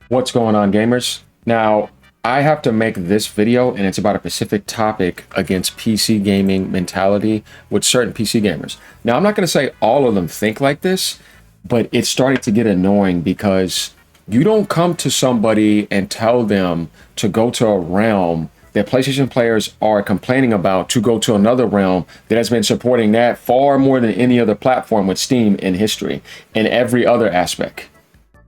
What's going on, gamers? Now, I have to make this video, and it's about a specific topic against PC gaming mentality with certain PC gamers. Now, I'm not going to say all of them think like this, but it's starting to get annoying because you don't come to somebody and tell them to go to a realm that PlayStation players are complaining about to go to another realm that has been supporting that far more than any other platform with Steam in history in every other aspect.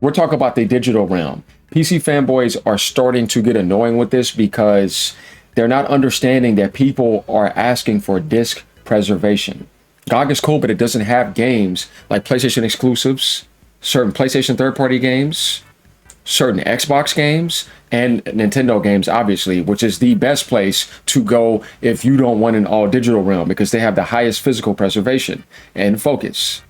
We're talking about the digital realm. PC fanboys are starting to get annoying with this because they're not understanding that people are asking for disc preservation. GOG is cool, but it doesn't have games like PlayStation exclusives, certain PlayStation third-party games, certain Xbox games, and Nintendo games, obviously, which is the best place to go if you don't want an all-digital realm because they have the highest physical preservation and focus.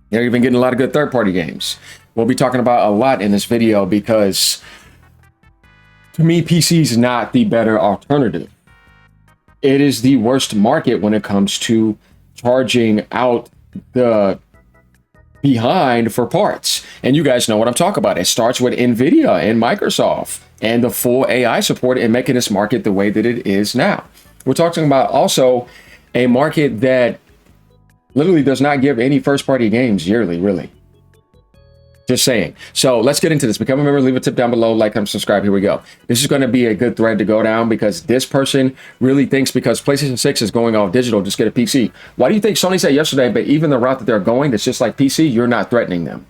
They're even getting a lot of good third-party games. We'll be talking about a lot in this video because to me, PC is not the better alternative. It is the worst market when it comes to charging out the behind for parts. And you guys know what I'm talking about. It starts with Nvidia and Microsoft and the full AI support and making this market the way that it is now. We're talking about also a market that literally does not give any first-party games yearly, really. Just saying. So let's get into this. Become a member, leave a tip down below, like, and subscribe. Here we go. This is going to be a good thread to go down because this person really thinks because PlayStation 6 is going all digital, just get a PC. Why do you think Sony said yesterday, but even the route that they're going, that's just like PC, you're not threatening them?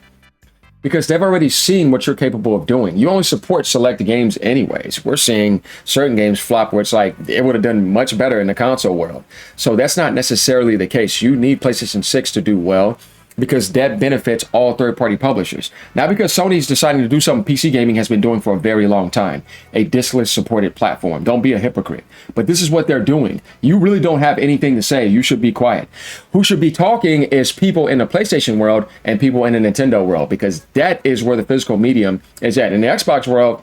Because they've already seen what you're capable of doing. You only support select games anyways. We're seeing certain games flop where it's like it would have done much better in the console world. So that's not necessarily the case. You need PlayStation 6 to do well because that benefits all third-party publishers. Not because Sony's deciding to do something PC gaming has been doing for a very long time, a diskless supported platform. Don't be a hypocrite. But this is what they're doing. You really don't have anything to say. You should be quiet. Who should be talking is people in the PlayStation world and people in the Nintendo world, because that is where the physical medium is at. In the Xbox world,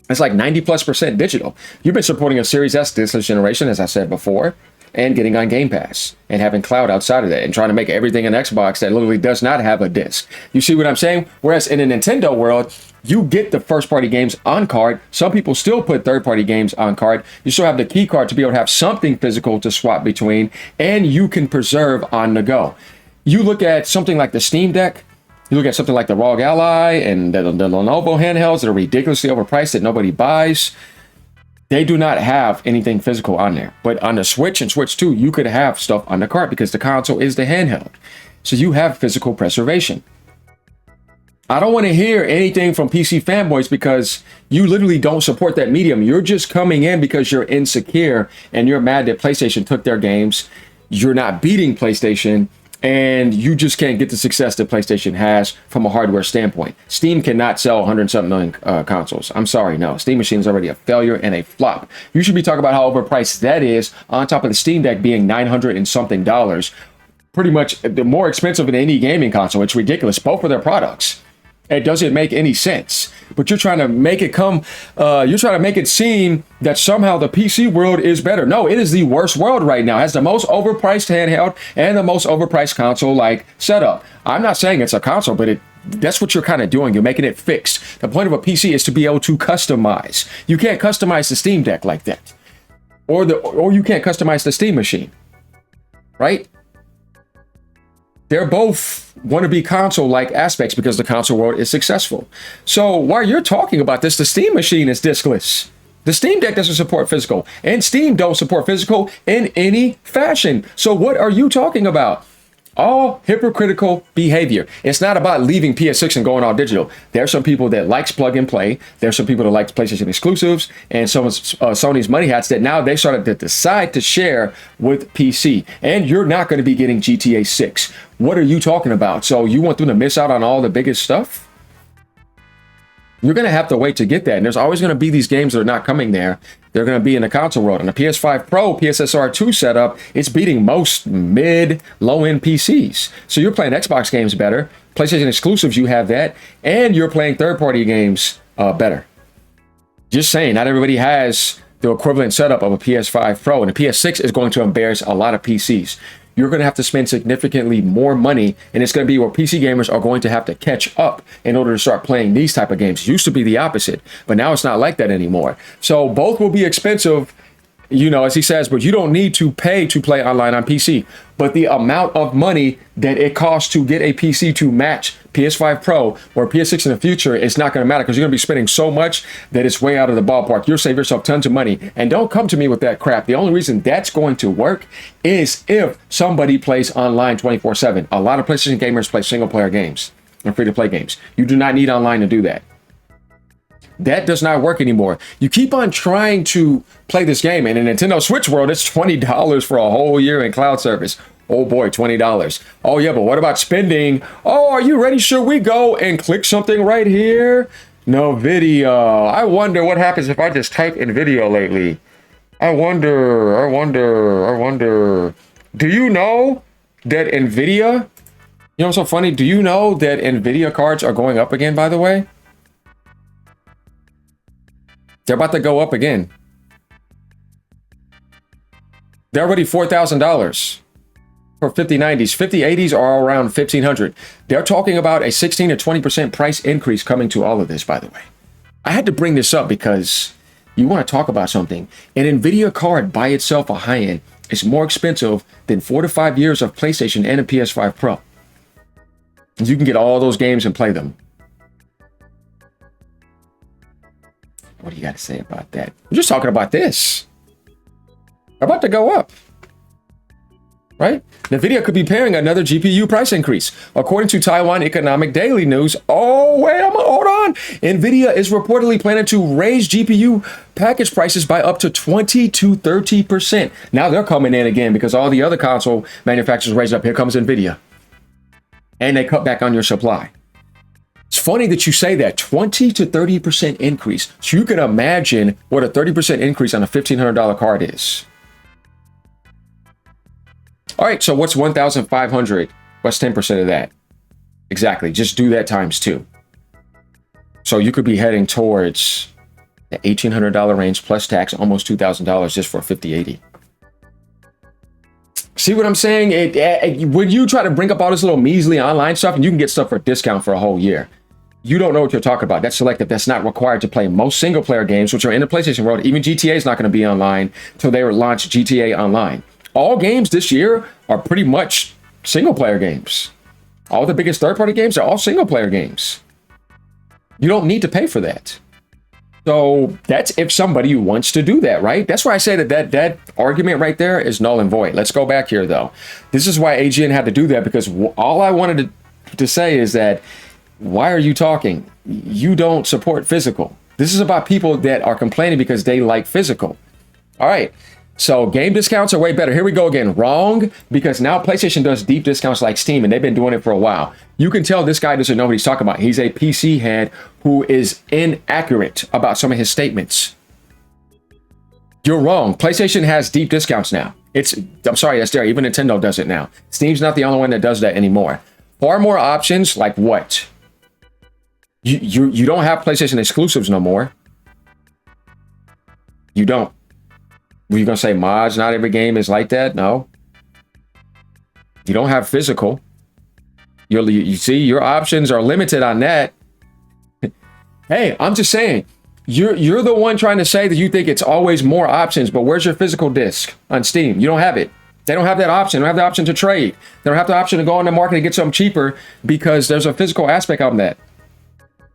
it's like 90+% digital. You've been supporting a Series S diskless generation, as I said before, and getting on Game Pass and having cloud outside of that and trying to make everything an Xbox that literally does not have a disc. You see what I'm saying? Whereas in the Nintendo world, you get the first-party games on card. Some people still put third-party games on card. You still have the key card to be able to have something physical to swap between, and you can preserve on the go. You look at something like the Steam Deck, you look at something like the ROG Ally and the Lenovo handhelds that are ridiculously overpriced that nobody buys. They do not have anything physical on there. But on the Switch and Switch 2, you could have stuff on the cart because the console is the handheld. So you have physical preservation. I don't want to hear anything from PC fanboys because you literally don't support that medium. You're just coming in because you're insecure and you're mad that PlayStation took their games. You're not beating PlayStation. And you just can't get the success that PlayStation has from a hardware standpoint. Steam cannot sell 100-something million consoles. I'm sorry, no. Steam Machine is already a failure and a flop. You should be talking about how overpriced that is, on top of the Steam Deck being $900 and something. Pretty much more expensive than any gaming console. It's ridiculous. Both of their products. It doesn't make any sense. But you're trying to make it you're trying to make it seem that somehow the PC world is better. No, it is the worst world right now. It has the most overpriced handheld and the most overpriced console-like setup. I'm not saying it's a console, but that's what you're kind of doing. You're making it fixed. The point of a PC is to be able to customize. You can't customize the Steam Deck like that. Or you can't customize the Steam Machine. Right? They're both wannabe console-like aspects because the console world is successful. So while you're talking about this, the Steam Machine is diskless. The Steam Deck doesn't support physical, and Steam don't support physical in any fashion. So what are you talking about? All hypocritical behavior. It's not about leaving PS6 and going all digital. There are some people that likes plug and play. There's some people that likes PlayStation exclusives and some of Sony's money hats that now they started to decide to share with PC. And you're not going to be getting GTA 6. What are you talking about? So you want them to miss out on all the biggest stuff? You're going to have to wait to get that. And there's always going to be these games that are not coming there. They're going to be in the console world. And the PS5 Pro PSSR2 setup, it's beating most mid, low-end PCs. So you're playing Xbox games better. PlayStation exclusives, you have that. And you're playing third-party games better. Just saying, not everybody has the equivalent setup of a PS5 Pro. And the PS6 is going to embarrass a lot of PCs. you're going to have to spend significantly more money, and it's going to be where PC gamers are going to have to catch up in order to start playing these type of games. It used to be the opposite, but now it's not like that anymore. So both will be expensive, you know, as he says, but you don't need to pay to play online on PC. But the amount of money that it costs to get a PC to match PS5 Pro or PS6 in the future is not going to matter, because you're going to be spending so much that it's way out of the ballpark. You'll save yourself tons of money. And don't come to me with that crap. The only reason that's going to work is if somebody plays online 24/7. A lot of PlayStation gamers play single player games and free to play games. You do not need online to do that. That does not work anymore. You keep on trying to play this game, and in Nintendo Switch world, it's $20 for a whole year in cloud service. Oh boy, $20. Oh yeah, but what about spending? Oh, are you ready? Should we go and click something right here? No video. I wonder what happens if I just type in video lately. I wonder. Do you know that NVIDIA, you know what's so funny? Do you know that NVIDIA cards are going up again, by the way? They're about to go up again. They're already $4,000 for 5090s. 5080s are around $1,500. They're talking about a 16 to 20% price increase coming to all of this, by the way. I had to bring this up because you want to talk about something. An NVIDIA card by itself, a high-end, is more expensive than 4 to 5 years of PlayStation and a PS5 Pro. You can get all those games and play them. What do you got to say about that? We're just talking about this. They're about to go up, right? NVIDIA could be paying another GPU price increase. According to Taiwan Economic Daily News, hold on. NVIDIA is reportedly planning to raise GPU package prices by up to 20 to 30%. Now they're coming in again because all the other console manufacturers raised up. Here comes NVIDIA. And they cut back on your supply. It's funny that you say that, 20 to 30% increase. So you can imagine what a 30% increase on a $1,500 card is. All right, so what's 1,500? What's 10% of that? Exactly, just do that times 2. So you could be heading towards the $1,800 range plus tax, almost $2,000 just for a 5080. See what I'm saying? When you try to bring up all this little measly online stuff, and you can get stuff for a discount for a whole year, you don't know what you're talking about. That's selective. That's not required to play most single player games, which are in the PlayStation world. Even GTA is not going to be online until they launch GTA Online. All games this year are pretty much single player games. All the biggest third party games are all single player games. You don't need to pay for that. So that's if somebody wants to do that, right? That's why I say that argument right there is null and void. Let's go back here, though. This is why AGN had to do that, because all I wanted to say is that, why are you talking? You don't support physical. This is about people that are complaining because they like physical. All right. So game discounts are way better. Here we go again. Wrong, because now PlayStation does deep discounts like Steam, and they've been doing it for a while. You can tell this guy doesn't know what he's talking about. He's a PC head who is inaccurate about some of his statements. You're wrong. PlayStation has deep discounts now. I'm sorry, that's there. Even Nintendo does it now. Steam's not the only one that does that anymore. Far more options, like what? You don't have PlayStation exclusives no more. You don't. Were you going to say mods? Not every game is like that? No. You don't have physical. You see, your options are limited on that. Hey, I'm just saying, you're the one trying to say that you think it's always more options, but where's your physical disc on Steam? You don't have it. They don't have that option. They don't have the option to trade. They don't have the option to go on the market and get something cheaper because there's a physical aspect of that.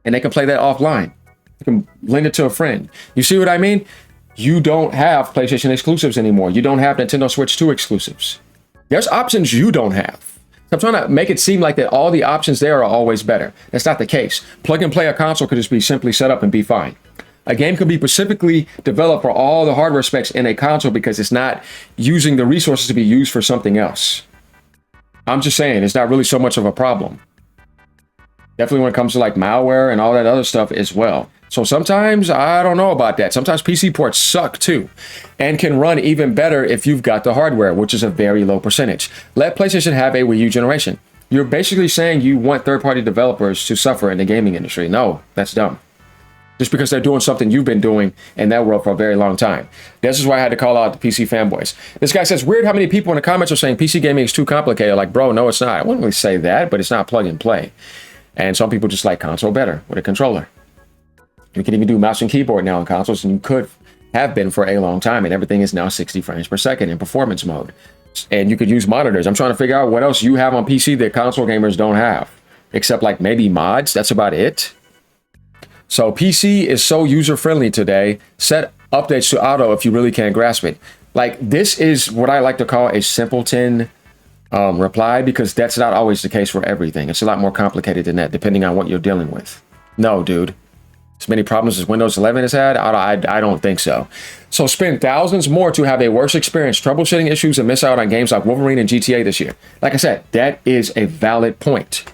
And they can play that offline. You can lend it to a friend. You see what I mean? You don't have PlayStation exclusives anymore. You don't have Nintendo Switch 2 exclusives. There's options you don't have. I'm trying to make it seem like that all the options there are always better. That's not the case. Plug and play a console could just be simply set up and be fine. A game could be specifically developed for all the hardware specs in a console because it's not using the resources to be used for something else. I'm just saying, it's not really so much of a problem. Definitely when it comes to like malware and all that other stuff as well. So sometimes I don't know about that. Sometimes PC ports suck too and can run even better if you've got the hardware, which is a very low percentage. Let PlayStation have a Wii U generation. You're basically saying you want third-party developers to suffer in the gaming industry. No, that's dumb. just because they're doing something you've been doing in that world for a very long time. This is why I had to call out the PC fanboys. This guy says, weird how many people in the comments are saying PC gaming is too complicated. Like, bro, no, it's not. I wouldn't really say that, but it's not plug and play. And some people just like console better with a controller. You can even do mouse and keyboard now in consoles, and you could have been for a long time, and everything is now 60 frames per second in performance mode. And you could use monitors. I'm trying to figure out what else you have on PC that console gamers don't have, except like maybe mods. That's about it. So PC is so user-friendly today. Set updates to auto if you really can't grasp it. Like, this is what I like to call a simpleton reply, because that's not always the case for everything. It's a lot more complicated than that, depending on what you're dealing with. No, dude. As many problems as Windows 11 has had? I don't think so. So spend thousands more to have a worse experience, troubleshooting issues, and miss out on games like Wolverine and GTA this year. Like I said, that is a valid point.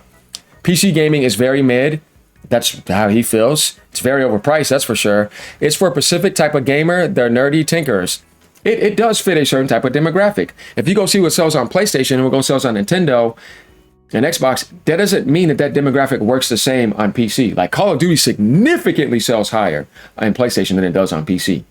PC gaming is very mid. That's how he feels. It's very overpriced, that's for sure. It's for a specific type of gamer. They're nerdy tinkers. It does fit a certain type of demographic. If you go see what sells on PlayStation and what goes sells on Nintendo and Xbox, that doesn't mean that that demographic works the same on PC. Like, Call of Duty significantly sells higher on PlayStation than it does on PC.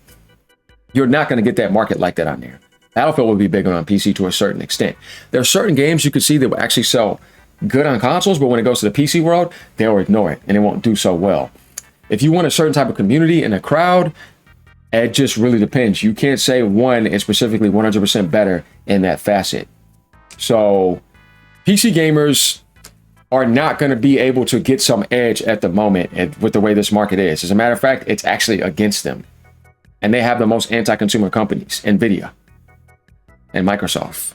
You're not going to get that market like that on there. Battlefield will be bigger on PC to a certain extent. There are certain games you could see that will actually sell good on consoles, but when it goes to the PC world, they'll ignore it and it won't do so well. If you want a certain type of community and a crowd, it just really depends. You can't say one is specifically 100% better in that facet. So PC gamers are not going to be able to get some edge at the moment with the way this market is. As a matter of fact, it's actually against them. And they have the most anti-consumer companies, Nvidia and Microsoft.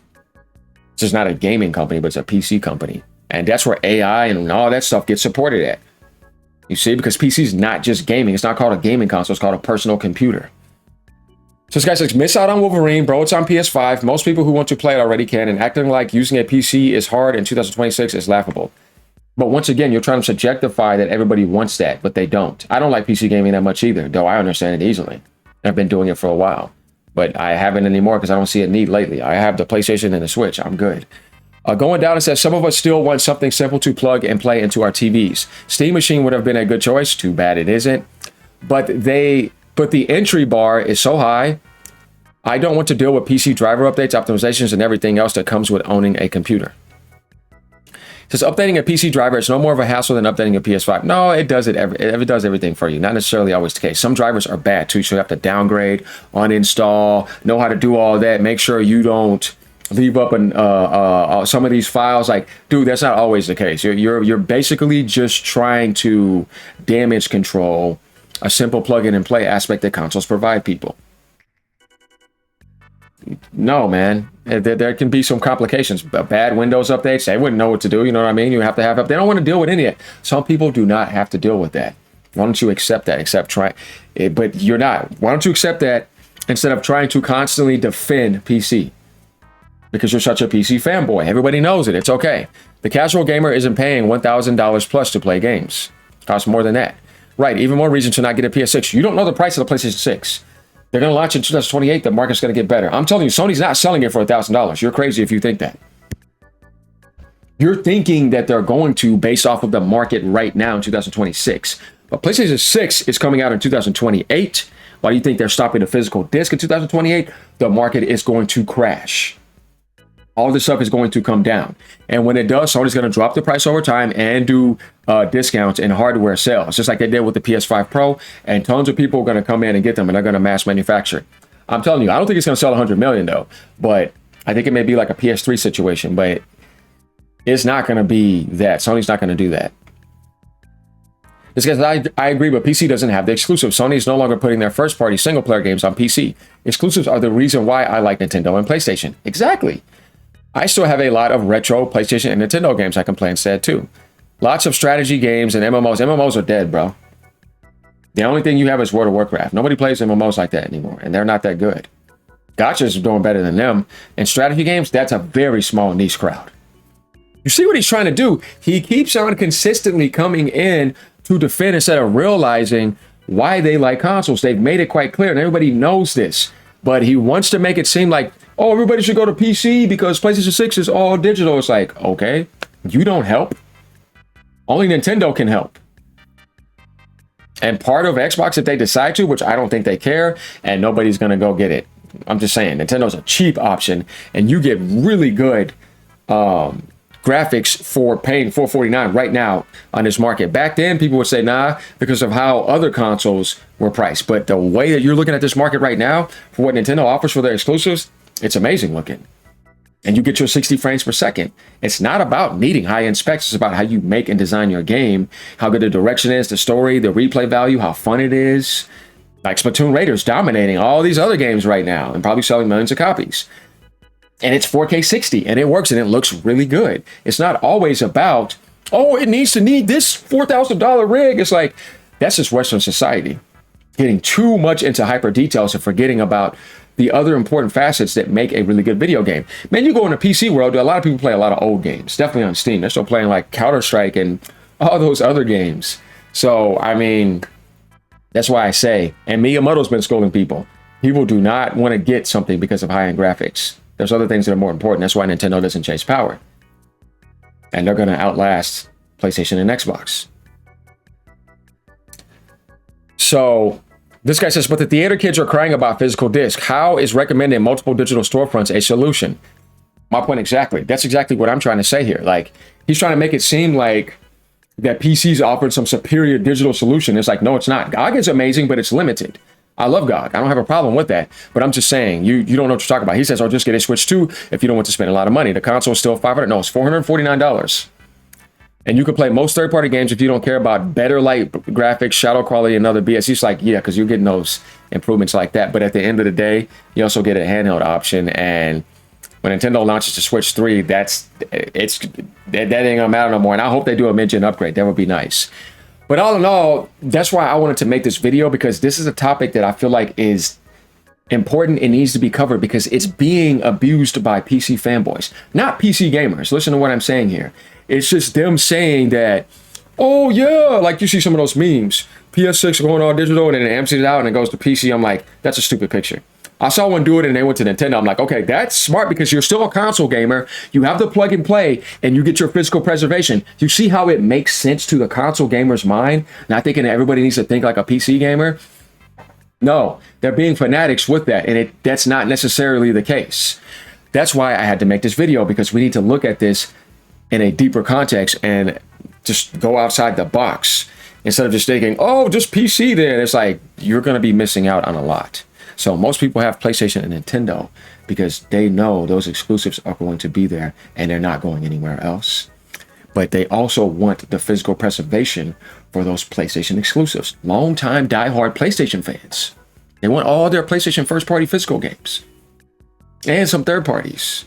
It's just not a gaming company, but it's a PC company. And that's where AI and all that stuff gets supported at. You see, because PC is not just gaming. It's not called a gaming console. It's called a personal computer. So this guy says, miss out on Wolverine, bro. It's on PS5. Most people who want to play it already can. And acting like using a PC is hard in 2026 is laughable. But once again, you're trying to subjectify that everybody wants that, but they don't. I don't like PC gaming that much either, though I understand it easily. I've been doing it for a while. But I haven't anymore because I don't see a need lately. I have the PlayStation and the Switch. I'm good. Going down, it says, some of us still want something simple to plug and play into our TVs. Steam Machine would have been a good choice. Too bad it isn't. But the entry bar is so high. I don't want to deal with PC driver updates, optimizations, and everything else that comes with owning a computer. It says, updating a PC driver is no more of a hassle than updating a PS5. No, it does it does everything for you. Not necessarily always the case. Some drivers are bad too, so you have to downgrade, uninstall, know how to do all that. Make sure you don't leave up some of these files. Like, dude, that's not always the case. You're basically just trying to damage control a simple plug-in and play aspect that consoles provide people. No, man, there can be some complications. Bad Windows updates, they wouldn't know what to do. You know what I mean? You have to have up. They don't want to deal with any of it. Some people do not have to deal with that. Why don't you accept that? But you're not. Why don't you accept that instead of trying to constantly defend PC? Because you're such a PC fanboy. Everybody knows it. It's okay. The casual gamer isn't paying $1,000 plus to play games. It costs more than that. Right. Even more reason to not get a PS6. You don't know the price of the PlayStation 6. They're going to launch in 2028. The market's going to get better. I'm telling you, Sony's not selling it for $1,000. You're crazy if you think that. You're thinking that they're going to based off of the market right now in 2026. But PlayStation 6 is coming out in 2028. Why do you think they're stopping the physical disc in 2028? The market is going to crash. All this stuff is going to come down. And when it does, Sony's going to drop the price over time and do discounts in hardware sales, just like they did with the PS5 Pro. And tons of people are going to come in and get them, and they're going to mass manufacture. I'm telling you, I don't think it's going to sell 100 million, though. But I think it may be like a PS3 situation. But it's not going to be that. Sony's not going to do that. This guy, I agree, but PC doesn't have the exclusives. Sony is no longer putting their first-party single-player games on PC. Exclusives are the reason why I like Nintendo and PlayStation. Exactly. I still have a lot of retro PlayStation and Nintendo games I can play instead too. Lots of strategy games and MMOs. MMOs are dead, bro. The only thing you have is World of Warcraft. Nobody plays MMOs like that anymore, and they're not that good. Gotcha's doing better than them. And strategy games, that's a very small niche crowd. You see what he's trying to do? He keeps on consistently coming in to defend instead of realizing why they like consoles. They've made it quite clear, and everybody knows this. But he wants to make it seem like, oh, everybody should go to PC because PlayStation 6 is all digital. It's like, okay, you don't help. Only Nintendo can help. and part of Xbox if they decide to, which I don't think they care, and nobody's going to go get it. I'm just saying, Nintendo's a cheap option, and you get really good graphics for paying $449 right now on this market. Back then, people would say, nah, because of how other consoles were priced. But the way that you're looking at this market right now, for what Nintendo offers for their exclusives, it's amazing looking. And you get your 60 frames per second. It's not about needing high-end specs. It's about how you make and design your game, how good the direction is, the story, the replay value, how fun it is. Like Splatoon Raiders dominating all these other games right now and probably selling millions of copies. And it's 4K 60 and it works and it looks really good. It's not always about, oh, it needs to need this $4,000 rig. It's like, that's just Western society getting too much into hyper details and forgetting about the other important facets that make a really good video game. Man, you go in the PC world, a lot of people play a lot of old games, definitely on Steam. They're still playing like Counter-Strike and all those other games. So, I mean, that's why I say, and Miyamoto's been scolding people. People do not want to get something because of high-end graphics. There's other things that are more important. That's why Nintendo doesn't chase power. And they're going to outlast PlayStation and Xbox. So this guy says, but the theater kids are crying about physical disc. How is recommending multiple digital storefronts a solution? My point exactly. That's exactly what I'm trying to say here. Like, he's trying to make it seem like that PC's offered some superior digital solution. It's like, no, it's not. GOG is amazing, but it's limited. I love GOG. I don't have a problem with that. But I'm just saying, you don't know what you're talking about. He says, oh, just get a Switch 2 if you don't want to spend a lot of money. The console is still $500. No, it's $449. And you can play most third-party games if you don't care about better light graphics, shadow quality, and other BS. He's like, yeah, because you're getting those improvements like that. But at the end of the day, you also get a handheld option. And when Nintendo launches the Switch 3, that ain't gonna matter no more. And I hope they do a mid-gen upgrade. That would be nice. But all in all, that's why I wanted to make this video, because this is a topic that I feel like is important and needs to be covered because it's being abused by PC fanboys, not PC gamers. Listen to what I'm saying here. It's just them saying that, oh yeah, like you see some of those memes, PS6 going all digital and then it empties it out and it goes to PC. I'm like, that's a stupid picture. I saw one do it and they went to Nintendo. I'm like, okay, that's smart because you're still a console gamer. You have the plug and play and you get your physical preservation. You see how it makes sense to the console gamer's mind? Not thinking that everybody needs to think like a PC gamer. No, they're being fanatics with that. And that's not necessarily the case. That's why I had to make this video, because we need to look at this in a deeper context and just go outside the box instead of just thinking, oh, just PC then. It's like, you're going to be missing out on a lot. So most people have PlayStation and Nintendo because they know those exclusives are going to be there and they're not going anywhere else. But they also want the physical preservation for those PlayStation exclusives. Longtime diehard PlayStation fans. They want all their PlayStation first-party physical games and some third parties.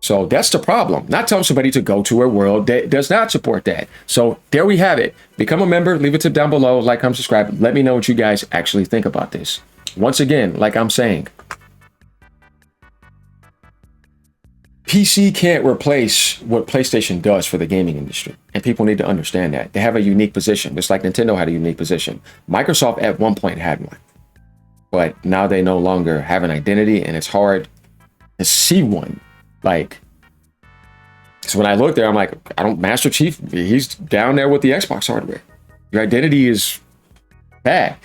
So that's the problem. Not telling somebody to go to a world that does not support that. So there we have it. Become a member. Leave a tip down below. Like, comment, subscribe. Let me know what you guys actually think about this. Once again, like I'm saying, PC can't replace what PlayStation does for the gaming industry. And people need to understand that. They have a unique position, just like Nintendo had a unique position. Microsoft at one point had one. But now they no longer have an identity, and it's hard to see one. Like, so when I look there, I'm like, Master Chief, he's down there with the Xbox hardware. Your identity is bad.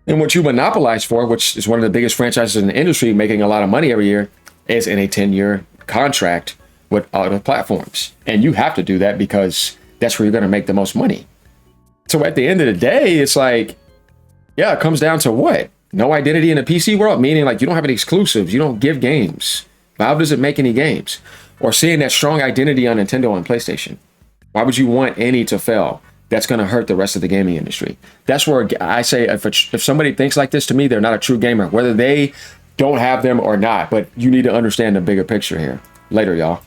And what you monopolize for, which is one of the biggest franchises in the industry, making a lot of money every year, is in a 10-year contract with other platforms. And you have to do that because that's where you're going to make the most money. So at the end of the day, it's like, yeah, it comes down to what? No identity in the PC world, meaning like you don't have any exclusives. You don't give games. Valve doesn't make any games. Or seeing that strong identity on Nintendo and PlayStation. Why would you want any to fail? That's going to hurt the rest of the gaming industry. That's where I say if somebody thinks like this, to me, they're not a true gamer, whether they don't have them or not. But you need to understand the bigger picture here. Later, y'all.